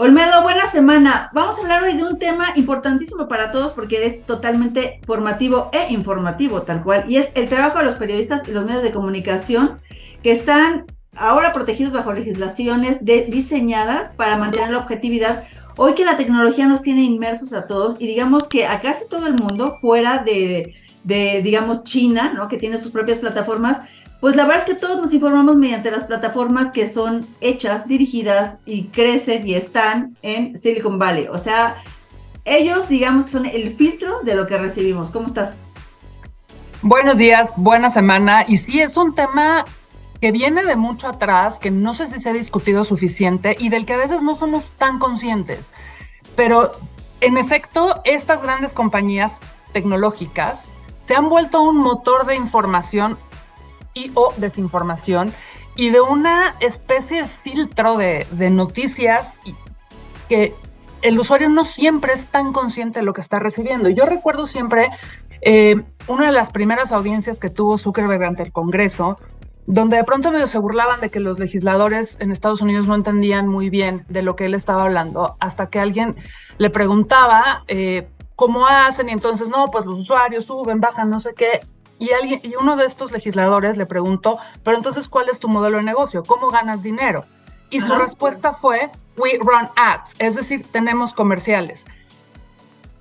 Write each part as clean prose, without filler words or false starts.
Olmedo, buena semana. Vamos a hablar hoy de un tema importantísimo para todos porque es totalmente formativo e informativo, tal cual, y es el trabajo de los periodistas y los medios de comunicación que están ahora protegidos bajo legislaciones diseñadas para mantener la objetividad. Hoy que la tecnología nos tiene inmersos a todos y digamos que a casi todo el mundo, fuera digamos, China, ¿no? Que tiene sus propias plataformas, pues la verdad es que todos nos informamos mediante las plataformas que son hechas, dirigidas y crecen y están en Silicon Valley. O sea, ellos digamos que son el filtro de lo que recibimos. ¿Cómo estás? Buenos días, buena semana. Y sí, es un tema que viene de mucho atrás, que no sé si se ha discutido suficiente y del que a veces no somos tan conscientes. Pero en efecto, estas grandes compañías tecnológicas se han vuelto un motor de información y o desinformación y de una especie de filtro de noticias que el usuario no siempre es tan consciente de lo que está recibiendo. Yo recuerdo siempre una de las primeras audiencias que tuvo Zuckerberg ante el Congreso, donde de pronto medio se burlaban de que los legisladores en Estados Unidos no entendían muy bien de lo que él estaba hablando, hasta que alguien le preguntaba cómo hacen, y entonces, no, pues los usuarios suben, bajan, no sé qué, y uno de estos legisladores le preguntó, pero entonces, ¿cuál es tu modelo de negocio? ¿Cómo ganas dinero? Y su respuesta fue, we run ads, es decir, tenemos comerciales.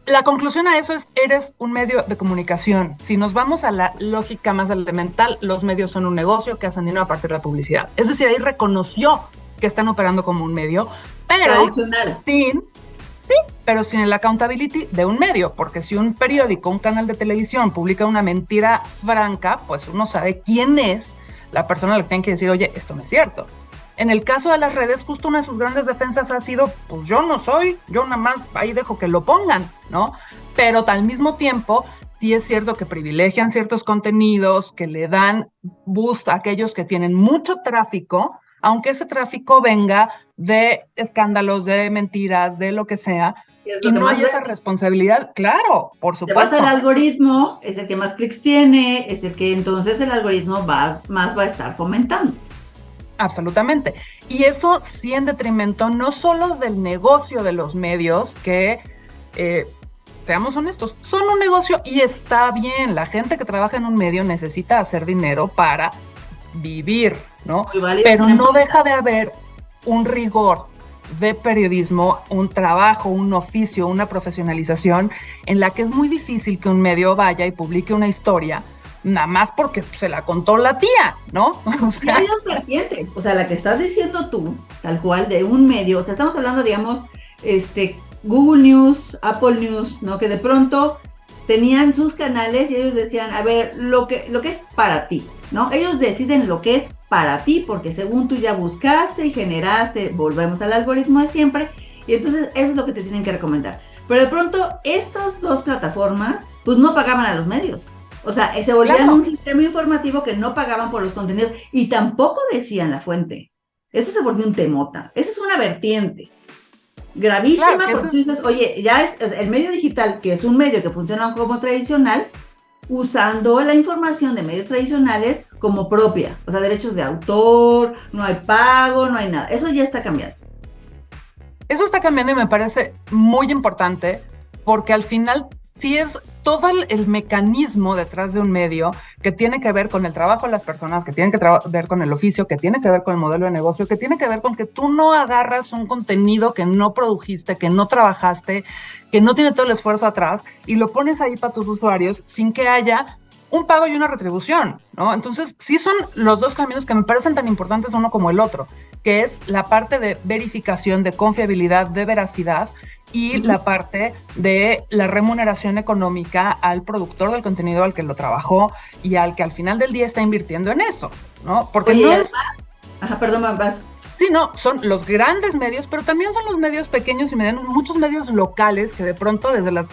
La conclusión a eso es, eres un medio de comunicación. Si nos vamos a la lógica más elemental, los medios son un negocio que hacen dinero a partir de la publicidad. Es decir, ahí reconoció que están operando como un medio, pero Tradicional. pero sin el accountability de un medio, porque si un periódico, un canal de televisión publica una mentira franca, pues uno sabe quién es la persona a la que tiene que decir, oye, esto no es cierto. En el caso de las redes, justo una de sus grandes defensas ha sido, pues yo no soy, yo nada más ahí dejo que lo pongan, ¿no? Pero al mismo tiempo, sí es cierto que privilegian ciertos contenidos, que le dan boost a aquellos que tienen mucho tráfico, aunque ese tráfico venga de escándalos, de mentiras, de lo que sea, ¿Qué es y lo que no más hay esa ves? responsabilidad, claro, por Te vas al supuesto. algoritmo, es el que más clics tiene, es el que entonces el algoritmo más va a estar fomentando. Absolutamente. Y eso sí en detrimento no solo del negocio de los medios, que seamos honestos, son un negocio y está bien. La gente que trabaja en un medio necesita hacer dinero para vivir, ¿no? Muy válido, Pero sin no embargo. deja de haber un rigor de periodismo, un trabajo, un oficio, una profesionalización en la que es muy difícil que un medio vaya y publique una historia nada más porque se la contó la tía, ¿no? O Y hay sea, dos vertientes, o sea, la que estás diciendo tú, tal cual, de un medio, o sea, estamos hablando, digamos, Google News, Apple News, ¿no? Que de pronto tenían sus canales y ellos decían, a ver, lo que es para ti, ¿no? Ellos deciden lo que es para ti, porque según tú ya buscaste y generaste, volvemos al algoritmo de siempre, y entonces eso es lo que te tienen que recomendar. Pero de pronto, estas dos plataformas, pues no pagaban a los medios. O sea, se volvían claro, un sistema informativo que no pagaban por los contenidos y tampoco decían la fuente. Eso se volvió un temota. Esa es una vertiente claro, gravísima que eso porque tú es dices, oye, ya es el medio digital, que es un medio que funciona como tradicional, usando la información de medios tradicionales como propia. O sea, derechos de autor, no hay pago, no hay nada. Eso ya está cambiando. Eso está cambiando y me parece muy importante porque al final sí es todo el mecanismo detrás de un medio que tiene que ver con el trabajo de las personas, que tiene que ver con el oficio, que tiene que ver con el modelo de negocio, que tiene que ver con que tú no agarras un contenido que no produjiste, que no trabajaste, que no tiene todo el esfuerzo atrás y lo pones ahí para tus usuarios sin que haya un pago y una retribución, ¿no? Entonces, sí son los dos caminos que me parecen tan importantes uno como el otro, que es la parte de verificación, de confiabilidad, de veracidad y la parte de la remuneración económica al productor del contenido, al que lo trabajó y al que al final del día está invirtiendo en eso, ¿no? Porque Oye, no y es, además, ajá, perdón, vas. sí, no, son los grandes medios, pero también son los medios pequeños y medianos, muchos medios locales que de pronto desde las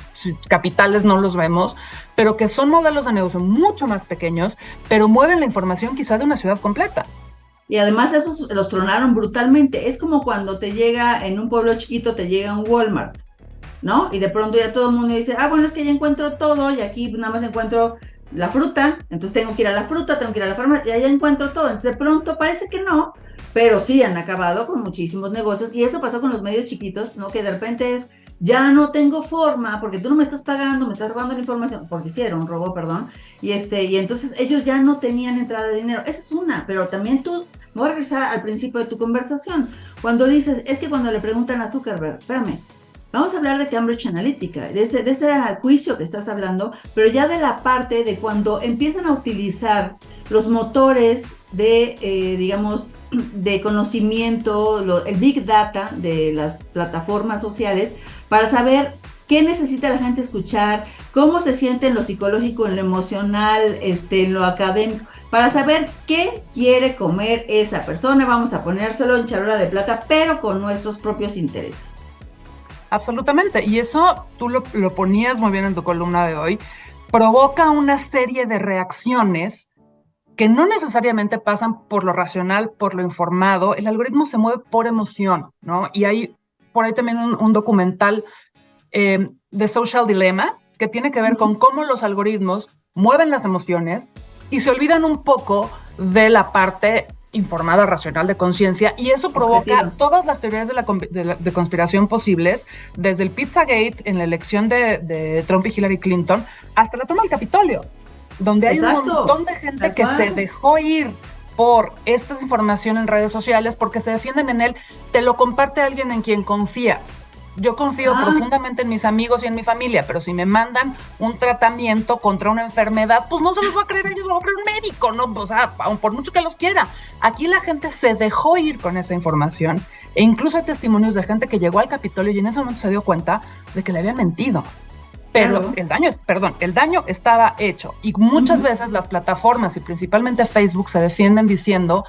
capitales no los vemos, pero que son modelos de negocio mucho más pequeños, pero mueven la información quizá de una ciudad completa. Y además esos los tronaron brutalmente. Es como cuando te llega en un pueblo chiquito, te llega un Walmart, ¿no? Y de pronto ya todo el mundo dice, ah, bueno, es que ya encuentro todo y aquí nada más encuentro la fruta, entonces tengo que ir a la fruta, tengo que ir a la farmacia, y allá encuentro todo. Entonces de pronto parece que no, pero sí han acabado con muchísimos negocios, y eso pasó con los medios chiquitos, ¿no? Que de repente es, ya no tengo forma, porque tú no me estás pagando, me estás robando la información, porque sí era un robo, perdón, y entonces ellos ya no tenían entrada de dinero. Esa es una, pero también tú, me voy a regresar al principio de tu conversación, cuando dices, es que cuando le preguntan a Zuckerberg, espérame, vamos a hablar de Cambridge Analytica, de ese juicio que estás hablando, pero ya de la parte de cuando empiezan a utilizar los motores de, digamos, de conocimiento, el Big Data de las plataformas sociales, para saber qué necesita la gente escuchar, cómo se siente en lo psicológico, en lo emocional, en lo académico, para saber qué quiere comer esa persona. Vamos a ponérselo en charola de plata, pero con nuestros propios intereses. Absolutamente, y eso tú lo ponías muy bien en tu columna de hoy, provoca una serie de reacciones que no necesariamente pasan por lo racional, por lo informado. El algoritmo se mueve por emoción, ¿no? Y hay por ahí también un documental de Social Dilemma que tiene que ver con cómo los algoritmos mueven las emociones y se olvidan un poco de la parte informada, racional, de conciencia, y eso provoca todas las teorías de conspiración posibles, desde el Pizzagate en la elección de Trump y Hillary Clinton, hasta la toma del Capitolio, donde hay un montón de gente que se dejó ir por esta información en redes sociales porque se defienden en él. Te lo comparte alguien en quien confías. Yo confío profundamente en mis amigos y en mi familia, pero si me mandan un tratamiento contra una enfermedad, pues no se los va a creer ellos, lo va a creer un médico, ¿no? O sea, aun por mucho que los quiera. Aquí la gente se dejó ir con esa información, e incluso hay testimonios de gente que llegó al Capitolio y en ese momento se dio cuenta de que le habían mentido. Pero el daño estaba hecho, y muchas veces las plataformas y principalmente Facebook se defienden diciendo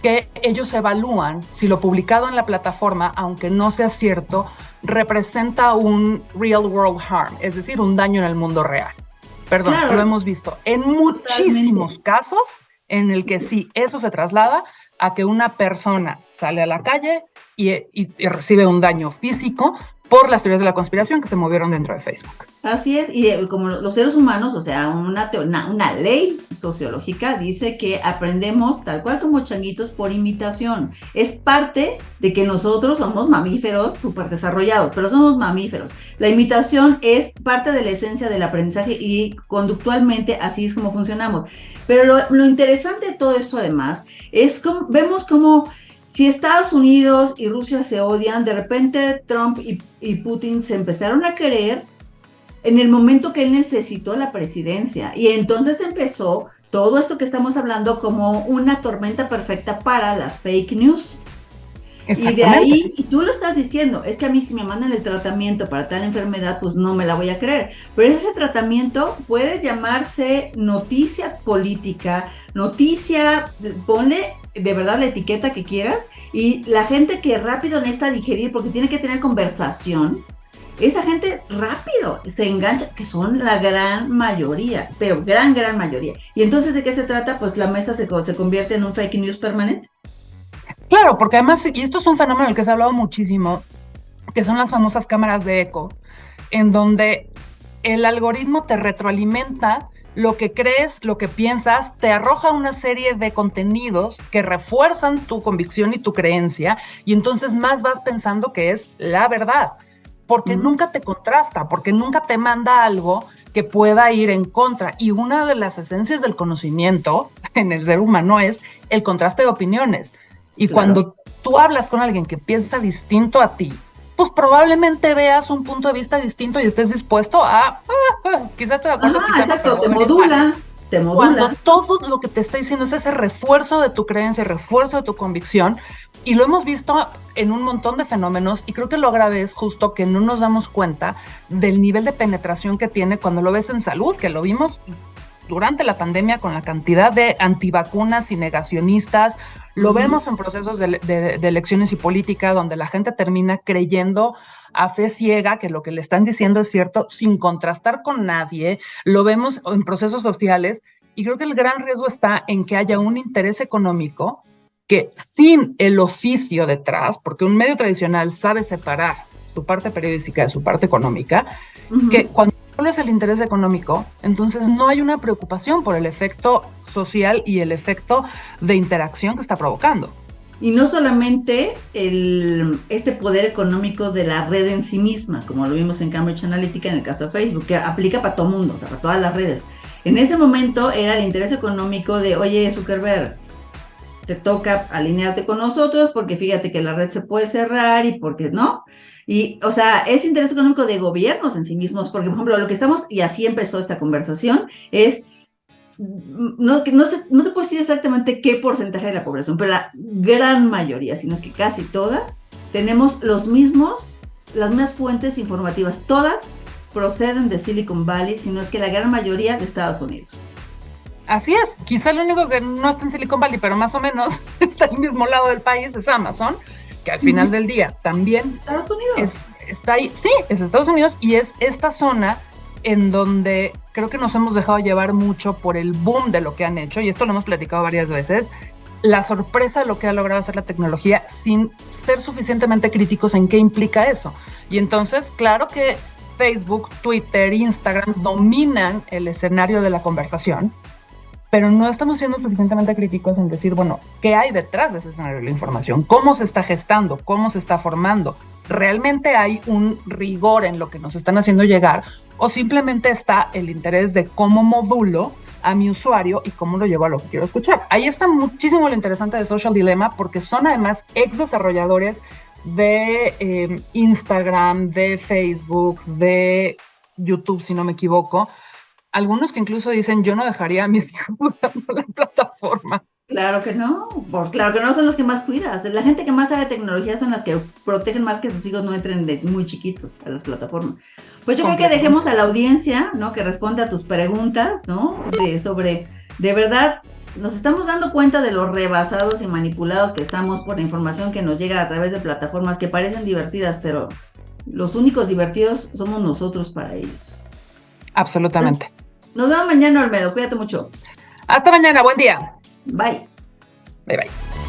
que ellos evalúan si lo publicado en la plataforma, aunque no sea cierto, representa un real world harm, es decir, un daño en el mundo real. Perdón, lo hemos visto en muchísimos casos en el que sí, eso se traslada a que una persona sale a la calle y recibe un daño físico por las teorías de la conspiración que se movieron dentro de Facebook. Así es, y como los seres humanos, o sea, una ley sociológica dice que aprendemos tal cual como changuitos por imitación. Es parte de que nosotros somos mamíferos súper desarrollados, pero somos mamíferos. La imitación es parte de la esencia del aprendizaje y conductualmente así es como funcionamos. Pero lo interesante de todo esto además es como vemos cómo si Estados Unidos y Rusia se odian, de repente Trump y Putin se empezaron a querer en el momento que él necesitó la presidencia. Y entonces empezó todo esto que estamos hablando como una tormenta perfecta para las fake news. Y de ahí, y tú lo estás diciendo, es que a mí si me mandan el tratamiento para tal enfermedad, pues no me la voy a creer. Pero ese tratamiento puede llamarse noticia política, noticia, ponle de verdad la etiqueta que quieras, y la gente que rápido necesita digerir porque tiene que tener conversación, esa gente rápido se engancha, que son la gran mayoría, pero gran mayoría. Y entonces, ¿de qué se trata? Pues la mesa se convierte en un fake news permanente. Claro, porque además, y esto es un fenómeno del que se ha hablado muchísimo, que son las famosas cámaras de eco, en donde el algoritmo te retroalimenta lo que crees, lo que piensas, te arroja una serie de contenidos que refuerzan tu convicción y tu creencia, y entonces más vas pensando que es la verdad, porque nunca te contrasta, porque nunca te manda algo que pueda ir en contra. Y una de las esencias del conocimiento en el ser humano es el contraste de opiniones. Y cuando tú hablas con alguien que piensa distinto a ti, pues probablemente veas un punto de vista distinto y estés dispuesto a, quizás estoy de acuerdo, quizás exacto, no, te modula. Cuando todo lo que te está diciendo es ese refuerzo de tu creencia, refuerzo de tu convicción, y lo hemos visto en un montón de fenómenos, y creo que lo grave es justo que no nos damos cuenta del nivel de penetración que tiene cuando lo ves en salud, que lo vimos durante la pandemia con la cantidad de antivacunas y negacionistas. Lo vemos en procesos de elecciones y política, donde la gente termina creyendo a fe ciega que lo que le están diciendo es cierto, sin contrastar con nadie. Lo vemos en procesos sociales, y creo que el gran riesgo está en que haya un interés económico que, sin el oficio detrás, porque un medio tradicional sabe separar su parte periodística de su parte económica, que cuando solo es el interés económico, entonces no hay una preocupación por el efecto social y el efecto de interacción que está provocando. Y no solamente este poder económico de la red en sí misma, como lo vimos en Cambridge Analytica en el caso de Facebook, que aplica para todo mundo, o sea, para todas las redes. En ese momento era el interés económico de, oye, Zuckerberg, te toca alinearte con nosotros porque fíjate que la red se puede cerrar y porque no. Y, o sea, es interés económico de gobiernos en sí mismos, porque, por ejemplo, lo que estamos, y así empezó esta conversación, es, no te puedo decir exactamente qué porcentaje de la población, pero la gran mayoría, si no es que casi toda, tenemos las mismas fuentes informativas, todas proceden de Silicon Valley, sino es que la gran mayoría de Estados Unidos. Así es, quizá lo único que no está en Silicon Valley, pero más o menos está al mismo lado del país, es Amazon, que al final del día también Estados Unidos. está ahí, sí, es Estados Unidos y es esta zona en donde creo que nos hemos dejado llevar mucho por el boom de lo que han hecho, y esto lo hemos platicado varias veces, la sorpresa de lo que ha logrado hacer la tecnología sin ser suficientemente críticos en qué implica eso. Y entonces, claro que Facebook, Twitter, Instagram dominan el escenario de la conversación, pero no estamos siendo suficientemente críticos en decir, bueno, ¿qué hay detrás de ese escenario de la información? ¿Cómo se está gestando? ¿Cómo se está formando? ¿Realmente hay un rigor en lo que nos están haciendo llegar? ¿O simplemente está el interés de cómo modulo a mi usuario y cómo lo llevo a lo que quiero escuchar? Ahí está muchísimo lo interesante de Social Dilemma, porque son además ex desarrolladores de Instagram, de Facebook, de YouTube, si no me equivoco. Algunos que incluso dicen, yo no dejaría a mis hijos usando la plataforma. Claro que no, claro que no son los que más cuidas. La gente que más sabe tecnología son las que protegen más que sus hijos no entren de muy chiquitos a las plataformas. Pues yo creo que dejemos a la audiencia, ¿no? Que responda a tus preguntas, ¿no? Sobre, de verdad, nos estamos dando cuenta de lo rebasados y manipulados que estamos por la información que nos llega a través de plataformas que parecen divertidas, pero los únicos divertidos somos nosotros para ellos. Absolutamente. Nos vemos mañana, Olmedo. Cuídate mucho. Hasta mañana. Buen día. Bye. Bye, bye.